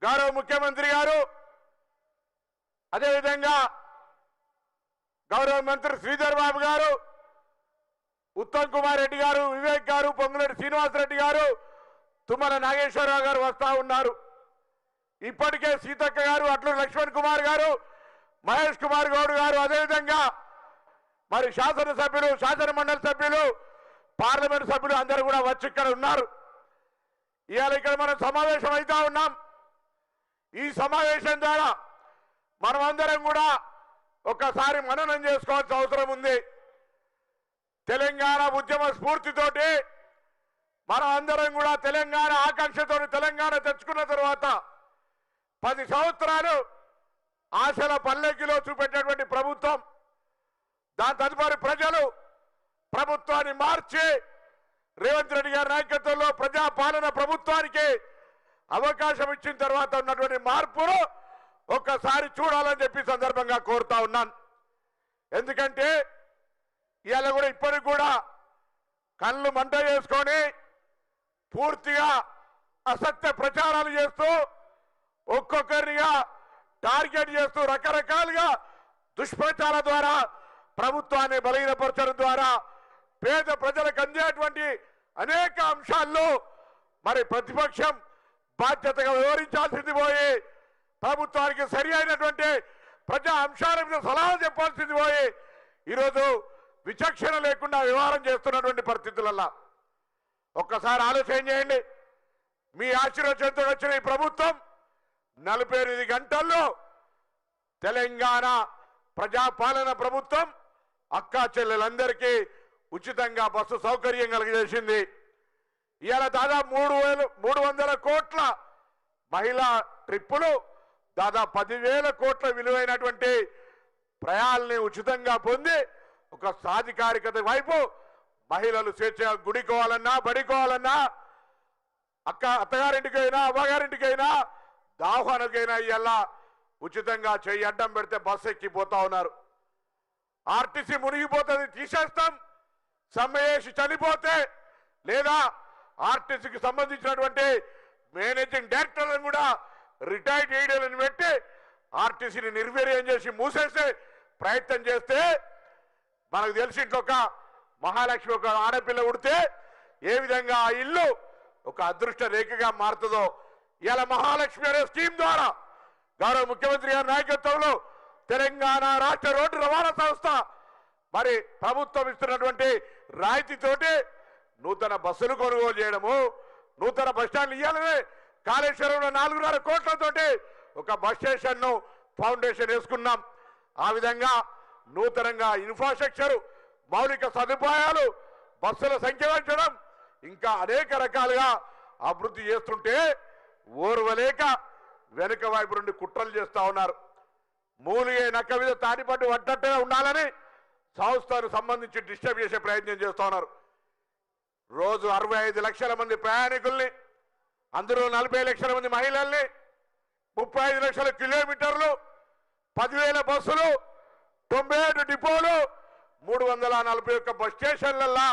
గౌరవ ముఖ్యమంత్రి గారు, అదేవిధంగా గౌరవ మంత్రి శ్రీధర్ బాబు గారు, ఉత్తమ్ కుమార్ రెడ్డి గారు, వివేక్ గారు, పొంగులేటి శ్రీనివాసరెడ్డి గారు, తుమ్మల నాగేశ్వరరావు గారు వస్తా ఉన్నారు. ఇప్పటికే సీతక్క గారు, అట్లూరి లక్ష్మణ్ కుమార్ గారు, మహేష్ కుమార్ గౌడ్ గారు, అదేవిధంగా మరి శాసనసభ్యులు, శాసన మండలి సభ్యులు, పార్లమెంట్ సభ్యులు అందరూ కూడా వచ్చి ఇక్కడ ఉన్నారు. ఇవాళ ఇక్కడ మనం సమావేశం అవుతా ఉన్నాం. ఈ సమావేశం ద్వారా మనమందరం కూడా ఒక్కసారి మననం చేసుకోవాల్సిన అవసరం ఉంది. తెలంగాణ ఉద్యమ స్ఫూర్తితోటి మనం అందరం కూడా తెలంగాణ ఆకాంక్షతో తెలంగాణ తెచ్చుకున్న తర్వాత 10 సంవత్సరాలు ఆశల పల్లెకిలో చూపెట్టినటువంటి ప్రభుత్వం, దాని తదుపరి ప్రజలు ప్రభుత్వాన్ని మార్చి రేవంత్ రెడ్డి గారి నాయకత్వంలో ప్రజాపాలన ప్రభుత్వానికి అవకాశం ఇచ్చిన తర్వాత ఉన్నటువంటి మార్పును ఒక్కసారి చూడాలని చెప్పి సందర్భంగా కోరుతా ఉన్నాను. ఎందుకంటే ఇవాళ కూడా ఇప్పటికి కూడా కళ్ళు మంట చేసుకొని పూర్తిగా అసత్య ప్రచారాలు చేస్తూ ఒక్కొక్కరిగా టార్గెట్ చేస్తూ రకరకాలుగా దుష్ప్రచారాల ద్వారా ప్రభుత్వాన్ని బలహీనపరచడం ద్వారా పేద ప్రజలకు అందేటువంటి అనేక అంశాల్లో మరి ప్రతిపక్షం బాధ్యతగా వివరించాల్సింది పోయి ప్రభుత్వానికి సరి అయినటువంటి ప్రజా అంశాల మీద సలహాలు చెప్పాల్సింది పోయి ఈరోజు విచక్షణ లేకుండా వ్యవహారం చేస్తున్నటువంటి పరిస్థితులల్లా ఒక్కసారి ఆలోచన చేయండి. మీ ఆశీర్వచనంతో వచ్చిన ఈ ప్రభుత్వం 48 గంటల్లో తెలంగాణ ప్రజాపాలన ప్రభుత్వం అక్కా చెల్లెలందరికీ ఉచితంగా బస్సు సౌకర్యం కలిగజేసింది. ఇవాళ దాదాపు 300 కోట్ల మహిళా ట్రిప్పులు, దాదాపు 10,000 కోట్ల విలువైనటువంటి ప్రయాణాలని ఉచితంగా పొంది ఒక సాధికారికత వైపు మహిళలు స్వేచ్ఛగా గుడికోవాలన్నా, బడికోవాలన్నా, అత్తగారింటికైనా, అవ్వగారింటికైనా, దాహోనకైనా ఇవాళ ఉచితంగా చెయ్యి అడ్డం పెడితే బస్సు ఎక్కిపోతా ఉన్నారు. ఆర్టీసీ మునిగిపోతుంది, తీసేస్తాం. సమ్మె చేసి చనిపోతే లేదా ఆర్టీసీకి సంబంధించినటువంటి మేనేజింగ్ డైరెక్టర్లను కూడా రిటైర్డ్ చేయడాలను పెట్టి ఆర్టీసీని నిర్వీర్యం చేసి మూసేసే ప్రయత్నం చేస్తే మనకు తెలిసి ఇంట్లో ఒక మహాలక్ష్మి ఒక ఆడపిల్ల ఉడితే ఏ విధంగా ఆ ఇల్లు ఒక అదృష్ట రేఖగా మారుతుందో ఇలా మహాలక్ష్మి అనే స్కీమ్ ద్వారా గౌరవ ముఖ్యమంత్రి గారి నాయకత్వంలో తెలంగాణ రాష్ట్ర రోడ్డు రవాణా సంస్థ మరి ప్రభుత్వం ఇస్తున్నటువంటి రాయితీతోటి నూతన బస్సులు కొనుగోలు చేయడము, నూతన బస్టాండ్లు ఇవ్వాలనే కాళేశ్వరంలో 4.5 కోట్లతోటి ఒక బస్ స్టేషన్ ను ఫౌండేషన్ వేసుకున్నాం. ఆ విధంగా నూతనంగా ఇన్ఫ్రాస్ట్రక్చర్, మౌలిక సదుపాయాలు, బస్సుల సంఖ్య పెంచడం, ఇంకా అనేక రకాలుగా అభివృద్ధి చేస్తుంటే ఓర్వలేక వెనుక వైపు నుండి కుట్రలు చేస్తా ఉన్నారు. మూలిగే నక్క మీద తాడిపట్టు పడ్డట్టుగా ఉండాలని సంస్థను సంబంధించి డిస్టర్బ్ చేసే ప్రయత్నం చేస్తా ఉన్నారు. రోజు 65 లక్షల మంది ప్రయాణికుల్ని, అందులో 40 లక్షల మంది మహిళల్ని, 35 లక్షల కిలోమీటర్లు, 10,000 బస్సులు, 97 డిపోలు, 341 బస్ స్టేషన్లల్లా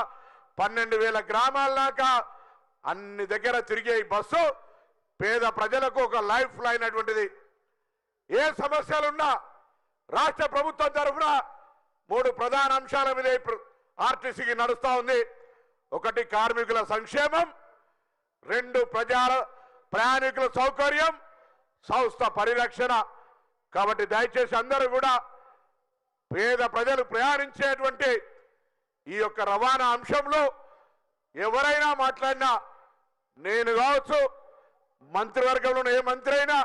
12,000 గ్రామాల దాకా అన్ని దగ్గర తిరిగే ఈ బస్సు పేద ప్రజలకు ఒక లైఫ్ లైన్ అటువంటిది. ఏ సమస్యలున్నా రాష్ట్ర ప్రభుత్వం తరఫున 3 ప్రధాన అంశాల మీద ఆర్టీసీకి నడుస్తూ ఉంది. 1 కార్మికుల సంక్షేమం, 2 ప్రయాణికుల సౌకర్యం, సంస్థ పరిరక్షణ. కాబట్టి దయచేసి అందరూ కూడా పేద ప్రజలు ప్రయాణించేటువంటి ఈ యొక్క రవాణా అంశంలో ఎవరైనా మాట్లాడినా, నేను కావచ్చు, మంత్రివర్గంలో ఏ మంత్రి అయినా,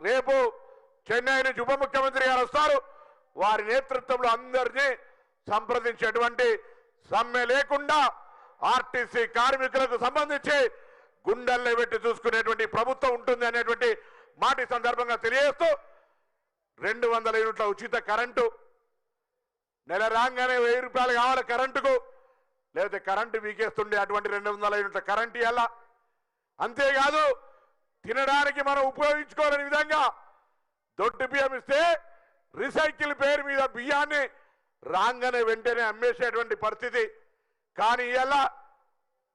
రేపు చెన్నై నుంచి ఉప ముఖ్యమంత్రి గారు వస్తారు, వారి నేతృత్వంలో అందరినీ సంప్రదించేటువంటి సమ్మె లేకుండా ఆర్టీసీ కార్మికులకు సంబంధించి గుండెల్లో పెట్టి చూసుకునేటువంటి ప్రభుత్వం ఉంటుంది అనేటువంటి మాట సందర్భంగా తెలియజేస్తూ 200 యూనిట్ల ఉచిత కరెంటు, నెల రాగానే 1000 రూపాయలు కావాలి కరెంటుకు, లేకపోతే కరెంటు వీకేస్తుండే అటువంటి 200 యూనిట్ల కరెంటు ఎలా. అంతేకాదు తినడానికి మనం ఉపయోగించుకోలేని విధంగా దొడ్డు బియ్యం ఇస్తే రీసైకిల్ పేరు మీద బియ్యాన్ని రాగానే వెంటనే అమ్మేసేటువంటి పరిస్థితి. కానీ ఇలా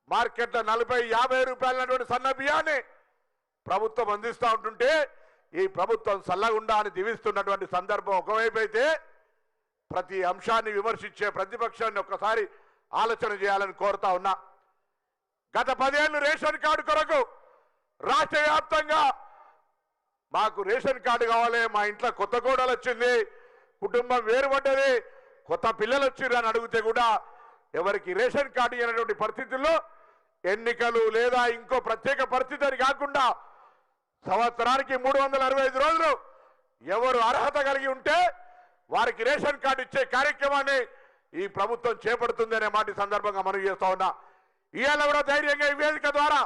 మార్కెట్లో 40-50 రూపాయలటువంటి సన్న బియ్యాన్ని ప్రభుత్వం అందిస్తూ ఉంటుంటే ఈ ప్రభుత్వం చల్లగుండా అని దీవిస్తున్నటువంటి సందర్భం ఒకవైపు అయితే ప్రతి అంశాన్ని విమర్శించే ప్రతిపక్షాన్ని ఒక్కసారి ఆలోచన చేయాలని కోరుతా ఉన్నా. గత 10 ఏళ్ళు రేషన్ కార్డు కొరకు రాష్ట్ర వ్యాప్తంగా మాకు రేషన్ కార్డు కావాలి, మా ఇంట్లో కొత్త కోడలు వచ్చింది, కుటుంబం వేరుపడ్డది, కొత్త పిల్లలు వచ్చిర్రు అని అడిగితే కూడా ఎవరికి రేషన్ కార్డు ఇవ్వనటువంటి పరిస్థితుల్లో ఎన్నికలు లేదా ఇంకో ప్రత్యేక పరిస్థితి అని కాకుండా సంవత్సరానికి 365 రోజులు ఎవరు అర్హత కలిగి ఉంటే వారికి రేషన్ కార్డు ఇచ్చే కార్యక్రమాన్ని ఈ ప్రభుత్వం చేపడుతుంది అనే మాట సందర్భంగా మనం చేస్తా ఉన్నా. ఇవాళ కూడా ధైర్యంగా ఈ వేదిక ద్వారా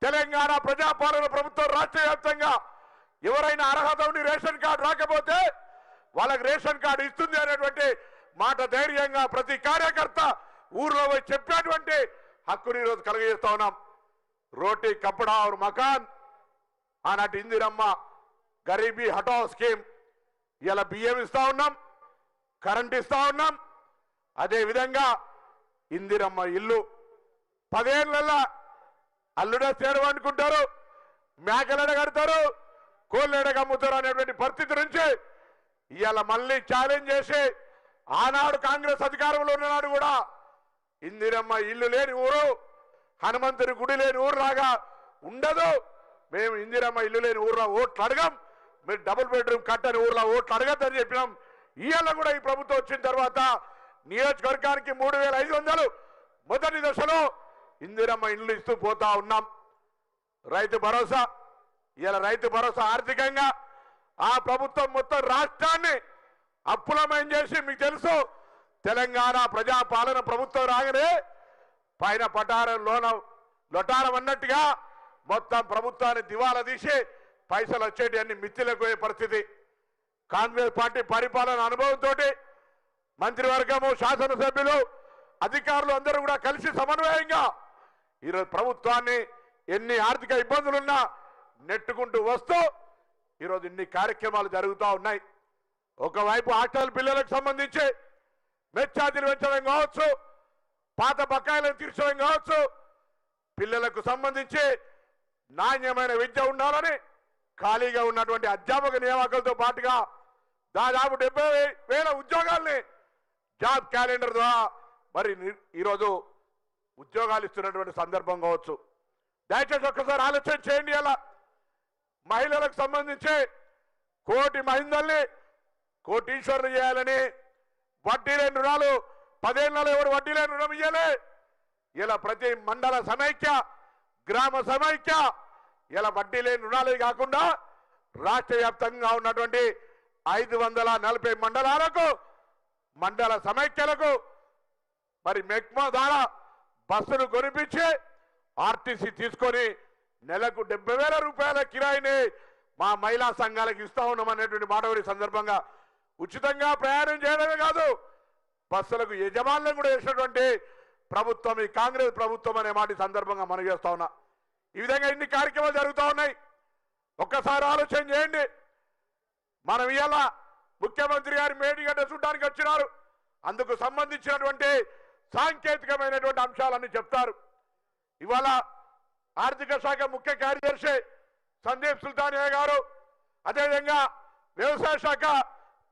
తెలంగాణ ప్రజాపాలన ప్రభుత్వం రాష్ట్ర వ్యాప్తంగా ఎవరైనా అర్హత ఉండి రేషన్ కార్డు రాకపోతే వాళ్ళకి రేషన్ కార్డు ఇస్తుంది అనేటువంటి మాట ధైర్యంగా ప్రతి కార్యకర్త ఊర్లో పోయి చెప్పేటువంటి హక్కుని ఈరోజు కలుగజేస్తా ఉన్నాం. రోటీ కపడా और మకాన్ ఆనాటి ఇందిరమ్మ గరీబీ హటావ్ స్కీమ్ ఇలా బియ్యం ఇస్తా ఉన్నాం, కరెంట్ ఇస్తా ఉన్నాం. అదే విధంగా ఇందిరమ్మ ఇల్లు 10 ఏళ్ళ అల్లుడే చేరు అనుకుంటారు, మేకలెడ కడతారు, కోళ్ళెడ అమ్ముతారు అనేటువంటి పరిస్థితి నుంచి ఇవాళ మళ్ళీ ఛాలెంజ్ చేసి ఆనాడు కాంగ్రెస్ అధికారంలో ఉన్ననాడు కూడా ఇందిరమ్మ ఇల్లు లేని ఊరు, హనుమంతుని గుడి లేని ఊరు లాగా ఉండదు, మేము ఇందిరమ్మ ఇల్లు లేని ఊర్లో ఓట్లు అడగం, మీరు డబుల్ బెడ్రూమ్ కట్టని ఊర్లో ఓట్లు అడగద్దని చెప్పినాం. ఇవాళ కూడా ఈ ప్రభుత్వం వచ్చిన తర్వాత నియోజకవర్గానికి 3500 మొదటి దశలో ఇందిరమ్మ ఇల్లు ఇస్తూ పోతా ఉన్నాం. రైతు భరోసా, ఇలా రైతు భరోసా ఆర్థికంగా ఆ ప్రభుత్వం మొత్తం రాష్ట్రాన్ని అప్పులమయం చేసి, మీకు తెలుసు తెలంగాణ ప్రజాపాలన ప్రభుత్వం రాగానే పైన పటారం లొటారం అన్నట్టుగా మొత్తం ప్రభుత్వాన్ని దివాలా తీసి పైసలు వచ్చేటి అన్ని మిత్తిలకు పోయే పరిస్థితి. కాంగ్రెస్ పార్టీ పరిపాలన అనుభవంతో మంత్రివర్గము, శాసనసభ్యులు, అధికారులు అందరూ కూడా కలిసి సమన్వయంగా ఈరోజు ప్రభుత్వాన్ని ఎన్ని ఆర్థిక ఇబ్బందులున్నా నెట్టుకుంటూ వస్తూ ఈరోజు ఇన్ని కార్యక్రమాలు జరుగుతూ ఉన్నాయి. ఒకవైపు హాస్టల్ పిల్లలకు సంబంధించి మెచ్చార్జీలు పెంచడం కావచ్చు, పాత బకాయిలను తీర్చడం కావచ్చు, పిల్లలకు సంబంధించి నాణ్యమైన విద్య ఉండాలని ఖాళీగా ఉన్నటువంటి అధ్యాపక నియామకాలతో పాటుగా దాదాపు 70,000 ఉద్యోగాల్ని జాబ్ క్యాలెండర్ ద్వారా మరి ఈరోజు ఉద్యోగాలు ఇస్తున్నటువంటి సందర్భం కావచ్చు. దయచేసి ఒక్కసారి ఆలోచన చేయండి. అలా మహిళలకు సంబంధించి 1 కోటి మహిళల్ని కోటీశ్వరులు చేయాలని వడ్డీ లేని రుణాలు 10 ఏళ్లలో ఎవరు వడ్డీ లేని రుణం ఇయ్యాలి. ఇలా ప్రతి మండల సమైక్య, గ్రామ సమైక్య ఇలా వడ్డీ లేని రుణాలే కాకుండా రాష్ట్ర వ్యాప్తంగా ఉన్నటువంటి 540 మండలాలకు, మండల సమైక్యలకు మరి మెక్మా ద్వారా బస్సును కొనిపించి ఆర్టీసీ తీసుకొని నెలకు 70,000 రూపాయల కిరాయిని మా మహిళా సంఘాలకు ఇస్తా ఉన్నామనేటువంటి మాట సందర్భంగా ఉచితంగా ప్రయాణం చేయడమే కాదు, బస్సులకు యజమానులను కూడా వేసినటువంటి ప్రభుత్వం ఈ కాంగ్రెస్ ప్రభుత్వం అనే మాట సందర్భంగా మనం చేస్తా ఉన్నా. ఈ విధంగా ఇన్ని కార్యక్రమాలు జరుగుతూ ఉన్నాయి. ఒక్కసారి ఆలోచన చేయండి. మనం ఇవాళ ముఖ్యమంత్రి గారి మేడిగడ్డ చూడడానికి వచ్చినారు, అందుకు సంబంధించినటువంటి సాంకేతికమైనటువంటి అంశాలన్నీ చెప్తారు. ఇవాళ ఆర్థిక శాఖ ముఖ్య కార్యదర్శి సందీప్ సుల్తానియా గారు, అదేవిధంగా వ్యవసాయ శాఖ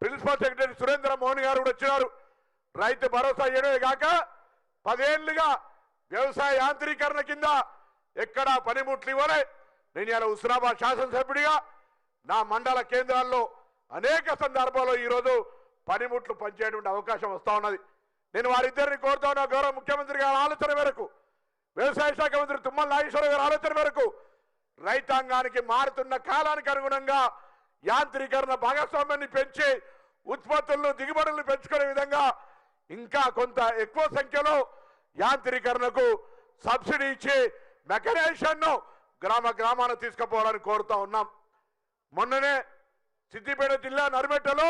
ప్రిన్సిపల్ సెక్రటరీ సురేంద్ర మోహన్ గారు కూడా వచ్చినారు. రైతు భరోసా ఇవ్వడమే కాక 10 ఏళ్లుగా వ్యవసాయ యాంత్రీకరణ కింద ఎక్కడా పనిముట్లు ఇవ్వలే. నేను ఇలా హుస్నాబాద్ శాసనసభ్యుడిగా నా మండల కేంద్రాల్లో అనేక సందర్భాల్లో ఈరోజు పనిముట్లు పనిచేయటువంటి అవకాశం వస్తూ ఉన్నది. నేను వారిద్దరిని కోరుతా ఉన్నా, గౌరవ ముఖ్యమంత్రి గారి ఆలోచన మేరకు, వ్యవసాయ శాఖ మంత్రి తుమ్మల నాగేశ్వరరావు గారి ఆలోచన మేరకు రైతాంగానికి మారుతున్న కాలానికి అనుగుణంగా యాంత్రీకరణ భాగస్వామ్యాన్ని పెంచి ఉత్పత్తులను, దిగుబడులను పెంచుకునే విధంగా ఇంకా కొంత ఎక్కువ సంఖ్యలో యాంత్రీకరణకు సబ్సిడీ ఇచ్చి మెకనైజేషన్ను గ్రామాన తీసుకుపోవాలని కోరుతా ఉన్నాం. మొన్ననే సిద్దిపేట జిల్లా నర్మెట్టలో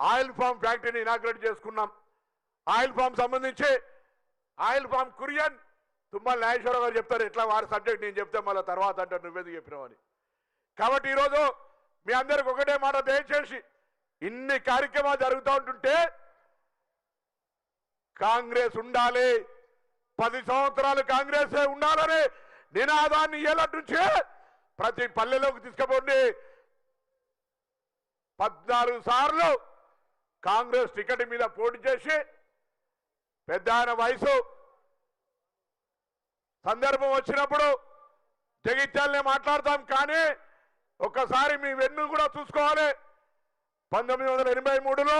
ఆయిల్ ఫామ్ ఫ్యాక్టరీని ఇనాగ్రేట్ చేసుకున్నాం. ఆయిల్ ఫామ్ సంబంధించి ఆయిల్ ఫామ్ కురియన్ తుమ్మల నాగేశ్వరరావు గారు చెప్తారు, ఎట్లా వారి సబ్జెక్ట్ నేను చెప్తే మళ్ళీ తర్వాత అంటారు నువ్వేది చెప్పినావని. కాబట్టి ఈరోజు మీ అందరికి ఒకటే మాట, దయచేసి ఇన్ని కార్యక్రమాలు జరుగుతూ ఉంటుంటే కాంగ్రెస్ ఉండాలి, 10 సంవత్సరాలు కాంగ్రెస్ ఉండాలని నినాదాన్ని ఏళ్ళ నుంచే ప్రతి పల్లెలోకి తీసుకుపోండి. 14 సార్లు కాంగ్రెస్ టికెట్ మీద పోటీ చేసి పెద్ద ఆయన వయసు సందర్భం వచ్చినప్పుడు జగిత్యాలనే మాట్లాడతాం. కానీ ఒక్కసారి మీ వెన్ను కూడా చూసుకోవాలి. 1983లో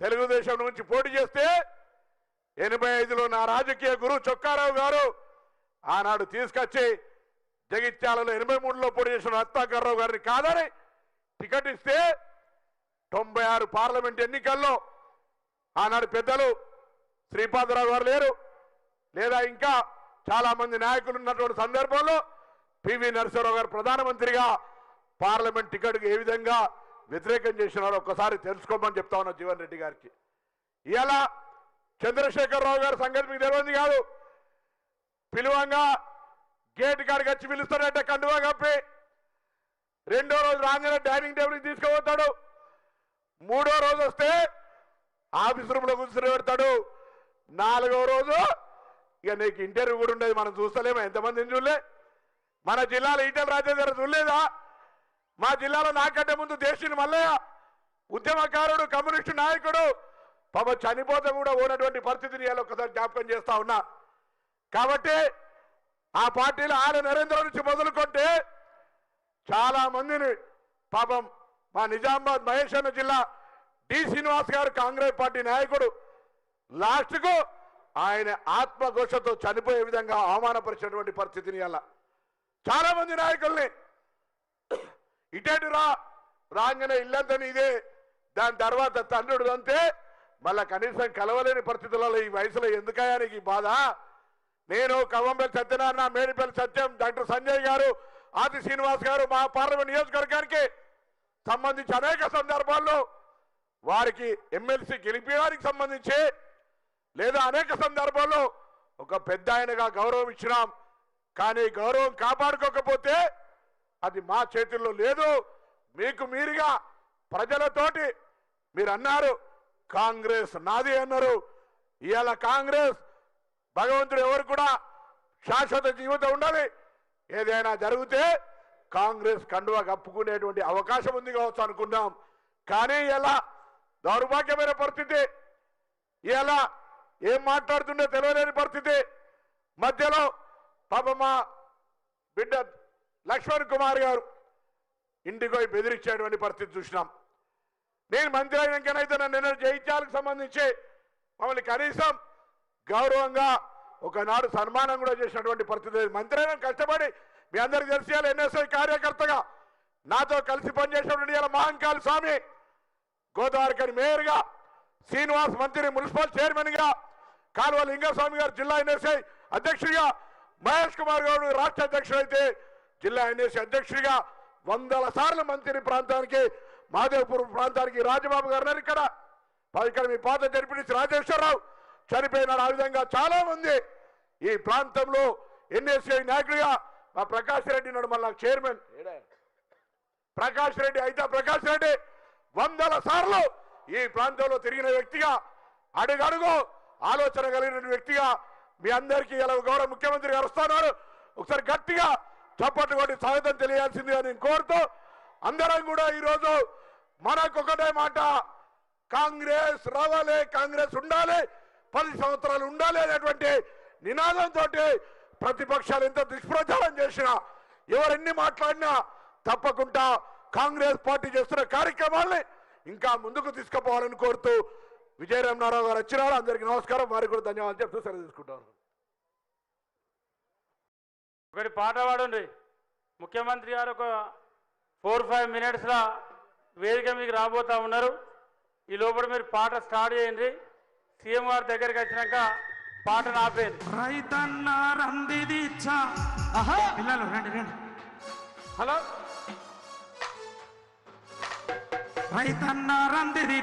తెలుగుదేశం నుంచి పోటీ చేస్తే 85లో నా రాజకీయ గురువు చొక్కారావు గారు ఆనాడు తీసుకొచ్చి జగిత్యాలలో 83లో పోటీ చేసిన రత్నాకర్రావు గారిని కాదని టికెట్ ఇస్తే 96 పార్లమెంట్ ఎన్నికల్లో ఆనాడు పెద్దలు శ్రీపాదరావు గారు లేరు, లేదా ఇంకా చాలా మంది నాయకులు ఉన్నటువంటి సందర్భంలో పివి నరసింహారావు గారు ప్రధానమంత్రిగా పార్లమెంట్ టికెట్కి ఏ విధంగా వ్యతిరేకం చేసినారో ఒక్కసారి తెలుసుకోమని చెప్తా ఉన్నా జీవన్ రెడ్డి గారికి. ఇలా చంద్రశేఖరరావు గారి సంగతి మీకు తెలియదు కాదు. పిలువంగా గేట్ కాడికి వచ్చి పిలుస్తాడంటే కండువా కప్పి, రెండో రోజు రాగానే డైనింగ్ టేబుల్కి తీసుకుపోతాడు, మూడో రోజు వస్తే ఆఫీస్ రూమ్లో కూర్చుని పెడతాడు, నాలుగో రోజు ఇక నీకు ఇంటర్వ్యూ కూడా ఉండేది. మనం చూస్తలేమో, ఎంతమందిని చూడలే. మన జిల్లాలో ఈటెల రాజేందర్ చూడలేదా? మా జిల్లాలో నాకంటే ముందు దేశీని మల్లయ్య ఉద్యమకారుడు, కమ్యూనిస్టు నాయకుడు, పాప చనిపోతే కూడా ఉన్నటువంటి పరిస్థితిని ఇలా ఒక్కసారి జ్ఞాపకం చేస్తా ఉన్నా. కాబట్టి ఆ పార్టీలో ఆల నరేంద్ర నుంచి మొదలుకొంటే చాలా మందిని పాపం మా నిజామాబాద్ మహేశ్వర జిల్లా డి శ్రీనివాస్ గారు కాంగ్రెస్ పార్టీ నాయకుడు లాస్ట్కు ఆయన ఆత్మఘోషతో చనిపోయే విధంగా అవమానపరిచినటువంటి పరిస్థితిని అలా చాలా మంది నాయకుల్ని ఇటేటురా రాగానే ఇల్లంతని ఇదే, దాని తర్వాత తండ్రుడు అంతే, మళ్ళా కనీసం కలవలేని పరిస్థితులలో ఈ వయసులో ఎందుకయ్యా నీకు ఈ బాధ? నేను కవ్వంపల్లి సత్యనారాయణ, మేడిపల్లి సత్యం, డాక్టర్ సంజయ్ గారు, ఆది శ్రీనివాస్ గారు మా పార్లమెంట్ నియోజకవర్గానికి సంబంధించి అనేక సందర్భాల్లో వారికి ఎమ్మెల్సీ గెలిపేయడానికి సంబంధించి లేదా అనేక సందర్భాల్లో ఒక పెద్ద ఆయనగా గౌరవం ఇచ్చినాం. కానీ గౌరవం కాపాడుకోకపోతే అది మా చేతుల్లో లేదు. మీకు మీరుగా ప్రజలతోటి మీరు అన్నారు కాంగ్రెస్ నాది అన్నారు. ఇవాళ కాంగ్రెస్ భగవంతుడు ఎవరు కూడా శాశ్వత జీవితం ఉండాలి. ఏదైనా జరిగితే కాంగ్రెస్ కండువా కప్పుకునేటువంటి అవకాశం ఉంది కావచ్చు అనుకున్నాం. కానీ ఇలా దౌర్భాగ్యమైన పరిస్థితి, ఇలా ఏం మాట్లాడుతుందో తెలియలేని పరిస్థితి. మధ్యలో పాప మా బిడ్డ లక్ష్మణ్ కుమార్ గారు ఇంటికి పోయి బెదిరించేటువంటి పరిస్థితి చూసినాం. నేను మంత్రి అయినాకనైతే నన్ను జయించాలకు సంబంధించి మమ్మల్ని కనీసం గౌరవంగా ఒకనాడు సన్మానం కూడా చేసినటువంటి పరిస్థితి. మంత్రి అయినా కష్టపడి మీ అందరికీ తెలిసి ఎన్ఎస్ఐ కార్యకర్తగా నాతో కలిసి పనిచేసినటువంటి ఇలా మహంకాళి స్వామి గోదావరికని మేయర్గా, శ్రీనివాస్ మంత్రి మున్సిపల్ చైర్మన్గా, కాలువ లింగస్వామి గారు జిల్లా ఎన్ఎస్ఐ అధ్యక్షుడిగా, మహేష్ కుమార్ గౌడ్ రాష్ట్ర అధ్యక్షుడు అయితే జిల్లా ఎన్ఎస్ఐ అధ్యక్షుడిగా 100 సార్లు మంత్రి ప్రాంతానికి మాదేవ్పూర్ ప్రాంతానికి రాజబాబు గారు ఇక్కడ మీ పాత జరిపిడిచి రాజేశ్వరరావు చనిపోయినాడు. ఆ విధంగా చాలా మంది ఈ ప్రాంతంలో ఎన్ఎస్ఐ నాయకుడిగా మా ప్రకాష్ రెడ్డి నాడు మళ్ళా చైర్మన్ ప్రకాష్ రెడ్డి అయితే ప్రకాష్ రెడ్డి 100 సార్లు ఈ ప్రాంతంలో తిరిగిన వ్యక్తిగా, అడుగడుగు ఆలోచన కలిగిన వ్యక్తిగా మీ అందరికీ ఇలా గౌరవ ముఖ్యమంత్రి గారు వస్తున్నారు. ఒకసారి గట్టిగా చప్పట్లు కొట్టి స్వాగతం తెలియాల్సిందిగా నేను కోరుతూ, అందరం కూడా ఈరోజు మనకొకటే మాట, కాంగ్రెస్ రావాలి, కాంగ్రెస్ ఉండాలి, 10 సంవత్సరాలు ఉండాలి అనేటువంటి నినాదంతో ప్రతిపక్షాలు ఎంత దుష్ప్రచారం చేసినా, ఎవరెన్ని మాట్లాడినా తప్పకుండా కాంగ్రెస్ పార్టీ చేస్తున్న కార్యక్రమాల్ని ఇంకా ముందుకు తీసుకుపోవాలని కోరుతూ విజయరామనారావు గారు వచ్చినారు. అందరికీ నమస్కారం, వారికి కూడా ధన్యవాదాలు చెప్తూ సెలవు తీసుకుంటాను. ఒకటి పాట పాడండి. ముఖ్యమంత్రి గారు ఒక 4-5 మినిట్స్లో వేదిక మీకు రాబోతా ఉన్నారు. ఈ లోపల మీరు పాట స్టార్ట్ చేయండి. సీఎం గారి దగ్గరికి వచ్చినాక పాటను ఆపేది. రైతన్న రందిది పిల్లలు రండి రండి. హలో, రైతన్న రందిది